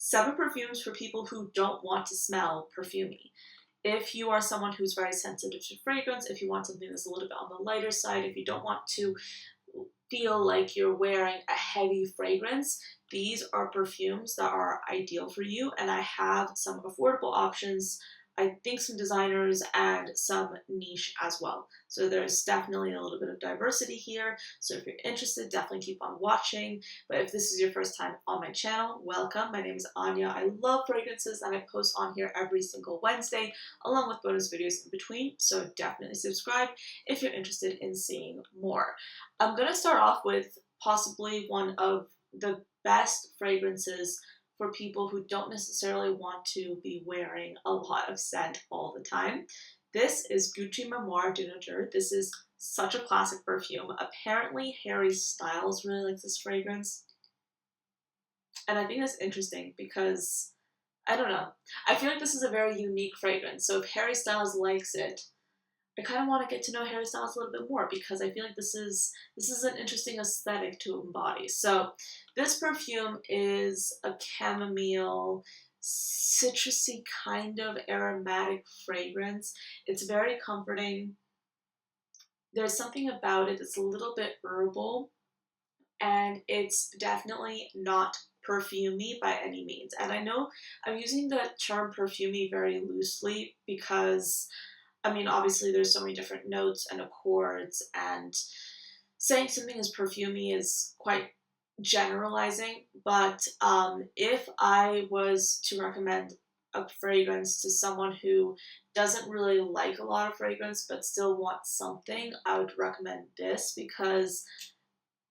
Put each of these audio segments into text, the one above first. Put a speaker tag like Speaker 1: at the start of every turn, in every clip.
Speaker 1: 7 perfumes for people who don't want to smell perfumey. If you are someone who's very sensitive to fragrance, if you want something that's a little bit on the lighter side, if you don't want to feel like you're wearing a heavy fragrance, these are perfumes that are ideal for you. And I have some affordable options, I think some designers and some niche as well. So there's definitely a little bit of diversity here. So if you're interested, definitely keep on watching. But if this is your first time on my channel, welcome. My name is Anya. I love fragrances and I post on here every single Wednesday along with bonus videos in between. So definitely subscribe if you're interested in seeing more. I'm going to start off with possibly one of the best fragrances for people who don't necessarily want to be wearing a lot of scent all the time. This is Gucci Memoire de Noter. This is such a classic perfume. Apparently Harry Styles really likes this fragrance. And I think that's interesting because, I don't know, I feel like this is a very unique fragrance. So if Harry Styles likes it, I kind of want to get to know Harry Styles a little bit more because I feel like this is an interesting aesthetic to embody. So this perfume is a chamomile, citrusy kind of aromatic fragrance. It's very comforting. There's something about it that's a little bit herbal, and it's definitely not perfumey by any means. And I know I'm using the term perfumey very loosely because I mean, obviously there's so many different notes and accords, and saying something is perfumey is quite generalizing, but if I was to recommend a fragrance to someone who doesn't really like a lot of fragrance but still wants something, I would recommend this because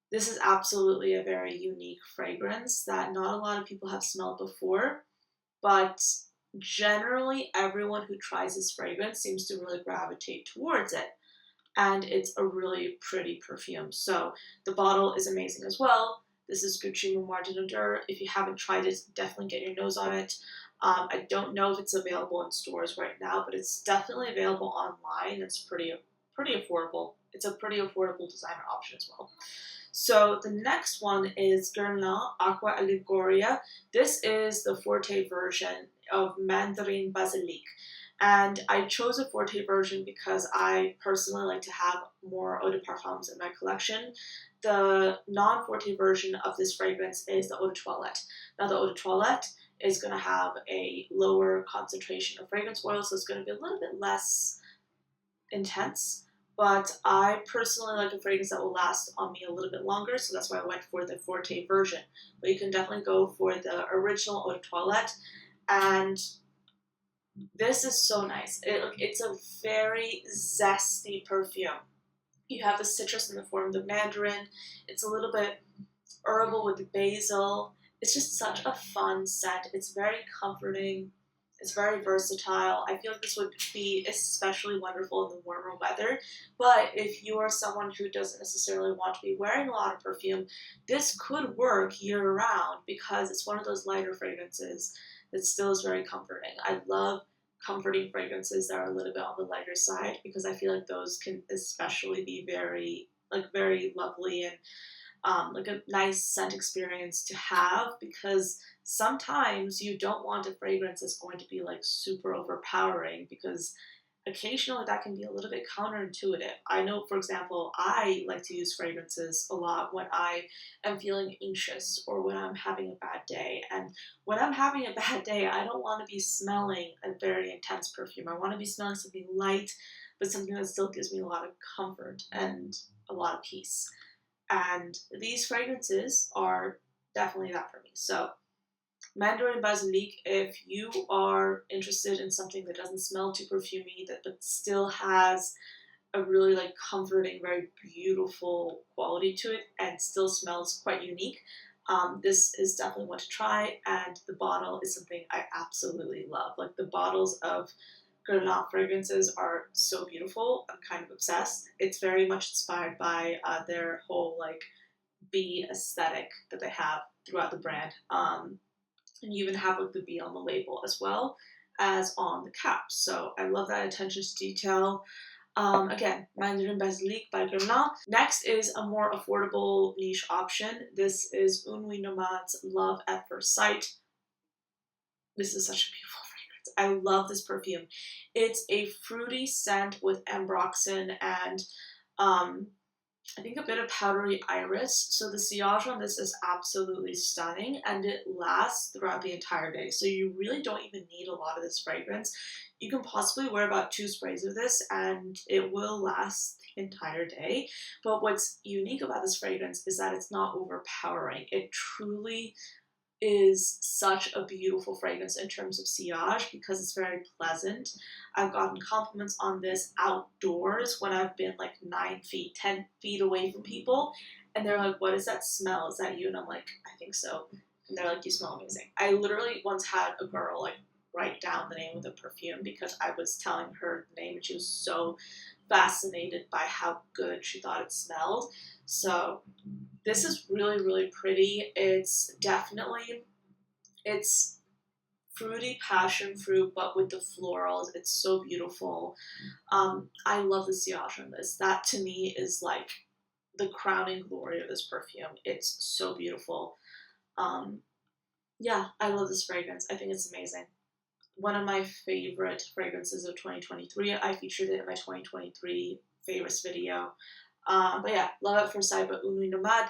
Speaker 1: this is absolutely a very unique fragrance that not a lot of people have smelled before, but generally everyone who tries this fragrance seems to really gravitate towards it, and it's a really pretty perfume. So the bottle is amazing as well. This is Gucci Memoire de Noter. If you haven't tried it, definitely get your nose on it. I don't know if it's available in stores right now, but it's definitely available online. It's pretty affordable. It's a pretty affordable designer option as well. So the next one is Guerlain Aqua Allegoria. This is the Forte version of Mandarin Basilic. And I chose a Forte version because I personally like to have more eau de parfums in my collection. The non-Forte version of this fragrance is the eau de toilette. Now the eau de toilette is going to have a lower concentration of fragrance oil, so it's going to be a little bit less intense. But I personally like a fragrance that will last on me a little bit longer, so that's why I went for the Forte version. But you can definitely go for the original eau de toilette, and this is so nice. It's a very zesty perfume. You have the citrus in the form of the mandarin. It's a little bit herbal with the basil. It's just such a fun scent. It's very comforting. It's very versatile. I feel like this would be especially wonderful in the warmer weather. But if you are someone who doesn't necessarily want to be wearing a lot of perfume, this could work year round because it's one of those lighter fragrances that still is very comforting. I love comforting fragrances that are a little bit on the lighter side because I feel like those can especially be very lovely and like a nice scent experience to have, because sometimes you don't want a fragrance that's going to be like super overpowering, because occasionally that can be a little bit counterintuitive. I know, for example, I like to use fragrances a lot when I am feeling anxious or when I'm having a bad day. And when I'm having a bad day, I don't want to be smelling a very intense perfume. I want to be smelling something light, but something that still gives me a lot of comfort and a lot of peace. And these fragrances are definitely that for me. So Mandarin Basilic, if you are interested in something that doesn't smell too perfumey, but still has a really like comforting, very beautiful quality to it and still smells quite unique, this is definitely one to try. And the bottle is something I absolutely love. Like the bottles of Guerlain fragrances are so beautiful. I'm kind of obsessed. It's very much inspired by their whole like bee aesthetic that they have throughout the brand. And you even have like the bee on the label as well as on the cap. So I love that attention to detail. Again, Mandarin Basilic by Guerlain. Next is a more affordable niche option. This is Un Nuit Nomade's Love at First Sight. This is such a beautiful fragrance. I love this perfume. It's a fruity scent with ambroxan and I think a bit of powdery iris. So the sillage on this is absolutely stunning and it lasts throughout the entire day. So you really don't even need a lot of this fragrance. You can possibly wear about 2 sprays of this and it will last the entire day. But what's unique about this fragrance is that it's not overpowering. It truly is such a beautiful fragrance in terms of sillage because it's very pleasant. I've gotten compliments on this outdoors when I've been like 9 feet, 10 feet away from people, and they're like, "What is that smell? Is that you?" And I'm like, "I think so." And they're like, "You smell amazing." I literally once had a girl like write down the name of the perfume because I was telling her the name and she was so fascinated by how good she thought it smelled. So this is really, really pretty. It's fruity passion fruit, but with the florals. It's so beautiful. I love the sillage on this. That to me is like the crowning glory of this perfume. It's so beautiful. Um, yeah, I love this fragrance. I think it's amazing. One of my favorite fragrances of 2023. I featured it in my 2023 favorites video. But yeah, love at first sight by Unui Nomad.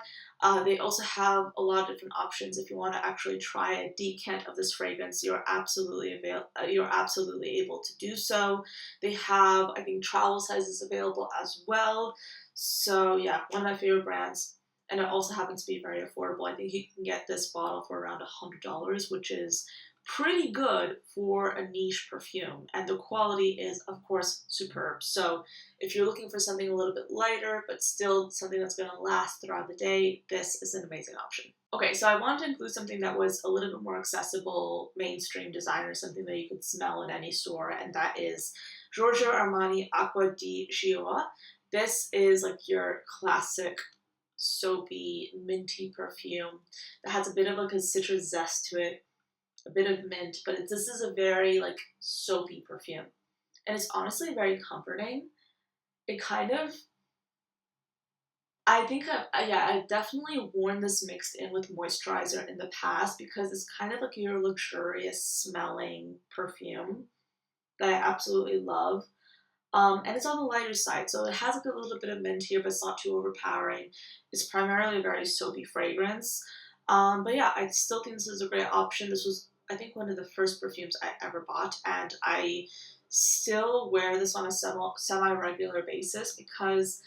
Speaker 1: They also have a lot of different options if you want to actually try a decant of this fragrance. You're absolutely able to do so. They have, I think, travel sizes available as well. So yeah, one of my favorite brands, and it also happens to be very affordable. I think you can get this bottle for around $100, which is pretty good for a niche perfume, and the quality is of course superb. So if you're looking for something a little bit lighter but still something that's going to last throughout the day, this is an amazing option. Okay, so I wanted to include something that was a little bit more accessible, mainstream designer, something that you could smell in any store, and that is Giorgio Armani Acqua di Gioia. This is like your classic soapy minty perfume that has a bit of like a citrus zest to it, a bit of mint, but this is a very like soapy perfume, and it's honestly very comforting. It kind of, I think I've definitely worn this mixed in with moisturizer in the past because it's kind of like your luxurious smelling perfume that I absolutely love. And it's on the lighter side, so it has like a little bit of mint here, but it's not too overpowering. It's primarily a very soapy fragrance. But yeah, I still think this is a great option. This was, I think, one of the first perfumes I ever bought, and I still wear this on a semi-regular basis because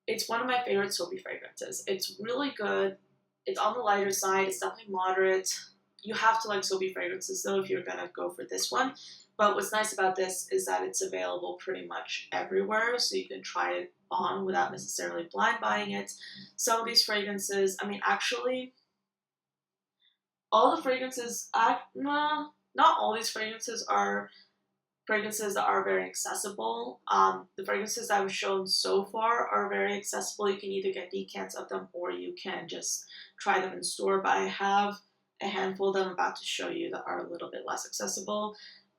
Speaker 1: it's one of my favorite soapy fragrances. It's really good. It's on the lighter side. It's definitely moderate. You have to like soapy fragrances though if you're gonna go for this one. But what's nice about this is that it's available pretty much everywhere, so you can try it on without necessarily blind buying it. Some of these fragrances, I mean, actually, all the fragrances, nah, not all these fragrances that are very accessible. The fragrances that I've shown so far are very accessible. You can either get decants of them or you can just try them in store. But I have a handful that I'm about to show you that are a little bit less accessible.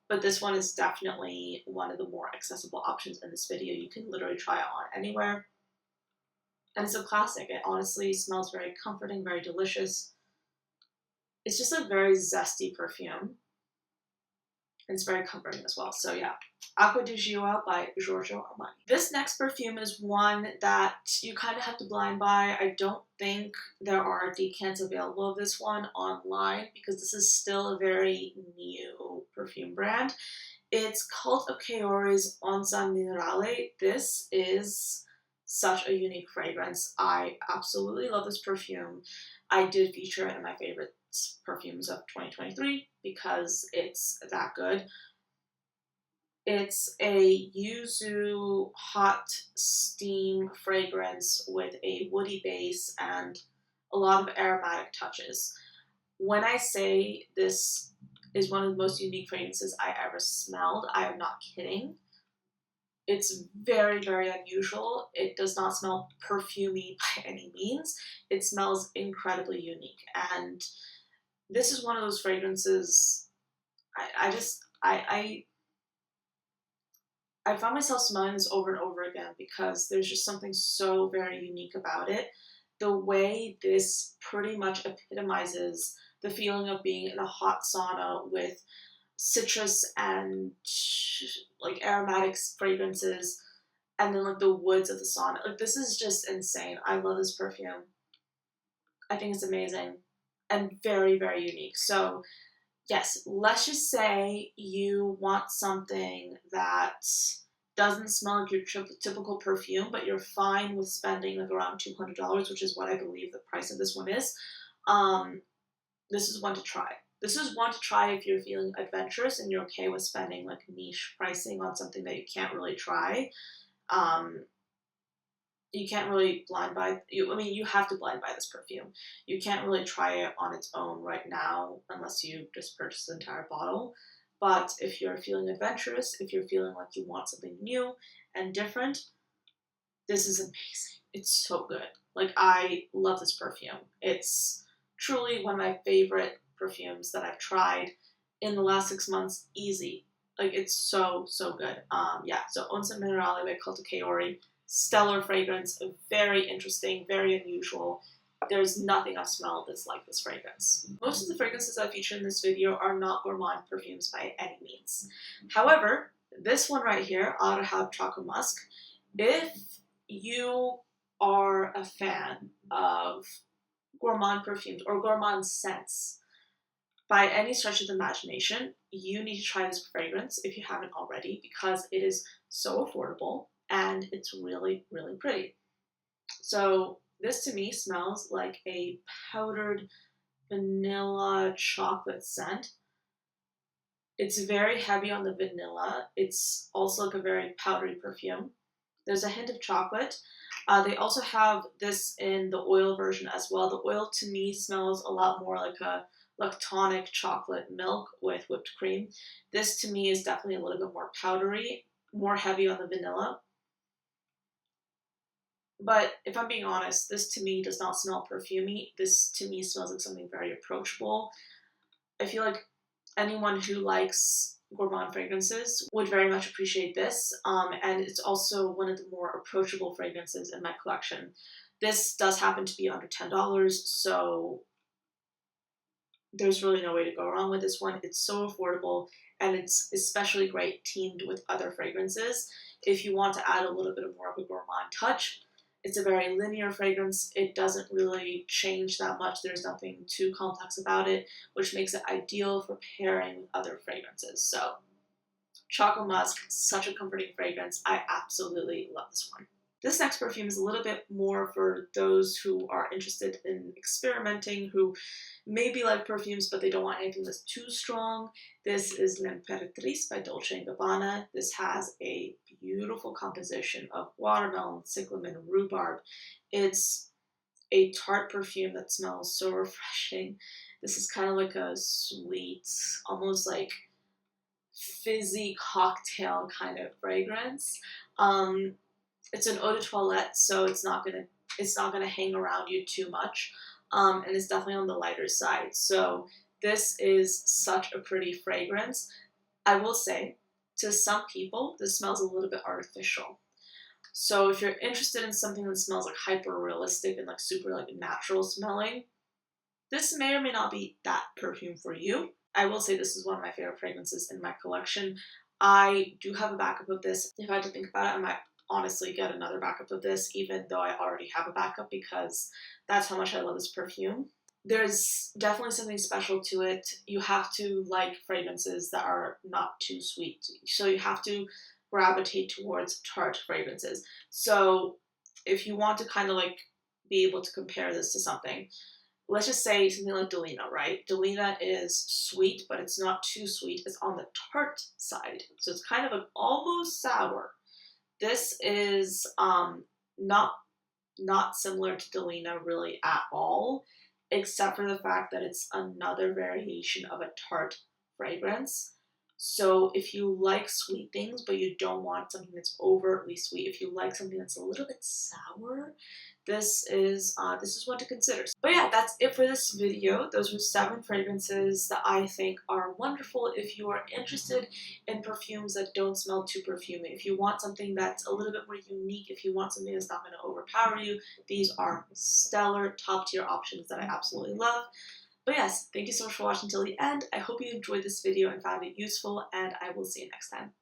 Speaker 1: But this one is definitely one of the more accessible options in this video. You can literally try it on anywhere. And it's a classic. It honestly smells very comforting, very delicious. It's just a very zesty perfume. And it's very comforting as well. So yeah, Acqua di Gioia by Giorgio Armani. This next perfume is one that you kind of have to blind buy. I don't think there are decants available of this one online because this is still a very new perfume brand. It's called Akeori's Onza Minerale. This is such a unique fragrance. I absolutely love this perfume. I did feature it in my favorite perfumes of 2023 because it's that good. It's a yuzu hot steam fragrance with a woody base and a lot of aromatic touches. When I say this is one of the most unique fragrances I ever smelled, I am not kidding. It's very, very unusual. It does not smell perfumey by any means. It smells incredibly unique. And this is one of those fragrances I found myself smelling this over and over again because there's just something so very unique about it. The way this pretty much epitomizes the feeling of being in a hot sauna with citrus and like aromatic fragrances, and then like the woods of the sauna. Like, this is just insane. I love this perfume. I think it's amazing and very, very unique. So yes, let's just say you want something that doesn't smell like your typical perfume, but you're fine with spending like around $200, which is what I believe the price of this one is. This is one to try. This is one to try if you're feeling adventurous and you're okay with spending like niche pricing on something that you can't really try. You can't really blind buy. You have to blind buy this perfume. You can't really try it on its own right now unless you just purchase the entire bottle. But if you're feeling adventurous, if you're feeling like you want something new and different, this is amazing. It's so good. Like, I love this perfume. It's truly one of my favorite perfumes that I've tried in the last 6 months. Easy. Like, it's so, so good. Yeah, so Onsen Minerale by Cult of Kaori. Stellar fragrance, very interesting, very unusual. There's nothing I've smelled that's like this fragrance. Most of the fragrances I feature in this video are not gourmand perfumes by any means. However, this one right here, Eau de Harb Choco Musk, if you are a fan of gourmand perfumes or gourmand scents, by any stretch of the imagination, you need to try this fragrance if you haven't already, because it is so affordable and it's really, really pretty. So this to me smells like a powdered vanilla chocolate scent. It's very heavy on the vanilla. It's also like a very powdery perfume. There's a hint of chocolate. They also have this in the oil version as well. The oil to me smells a lot more like a lactonic chocolate milk with whipped cream. This to me is definitely a little bit more powdery, more heavy on the vanilla. But if I'm being honest, this to me does not smell perfumey. This to me smells like something very approachable. I feel like anyone who likes gourmand fragrances would very much appreciate this. And it's also one of the more approachable fragrances in my collection. This does happen to be under $10, so there's really no way to go wrong with this one. It's so affordable, and it's especially great teamed with other fragrances. If you want to add a little bit of more of a gourmand touch, it's a very linear fragrance. It doesn't really change that much. There's nothing too complex about it, which makes it ideal for pairing with other fragrances. So, Choco Musk, such a comforting fragrance. I absolutely love this one. This next perfume is a little bit more for those who are interested in experimenting, who maybe like perfumes, but they don't want anything that's too strong. This is L'Imperatrice by Dolce & Gabbana. This has a beautiful composition of watermelon, cyclamen, rhubarb. It's a tart perfume that smells so refreshing. This is kind of like a sweet, almost like fizzy cocktail kind of fragrance. It's an eau de toilette, so it's not gonna hang around you too much, and it's definitely on the lighter side. So this is such a pretty fragrance. I will say, to some people, this smells a little bit artificial. So if you're interested in something that smells like hyper realistic and like super like natural smelling, this may or may not be that perfume for you. I will say this is one of my favorite fragrances in my collection. I do have a backup of this. If I had to think about it, I might honestly get another backup of this, even though I already have a backup, because that's how much I love this perfume. There's definitely something special to it. You have to like fragrances that are not too sweet. So you have to gravitate towards tart fragrances. So if you want to kind of like be able to compare this to something, let's just say something like Delina, right? Delina is sweet, but it's not too sweet. It's on the tart side. So it's kind of an almost sour. This is not similar to Delina really at all, except for the fact that it's another variation of a tart fragrance. So if you like sweet things, but you don't want something that's overtly sweet, if you like something that's a little bit sour, this is one to consider. But yeah, that's it for this video. Those were 7 fragrances that I think are wonderful if you are interested in perfumes that don't smell too perfumey. If you want something that's a little bit more unique, if you want something that's not going to overpower you, these are stellar, top tier options that I absolutely love. But yes, thank you so much for watching till the end. I hope you enjoyed this video and found it useful, and I will see you next time.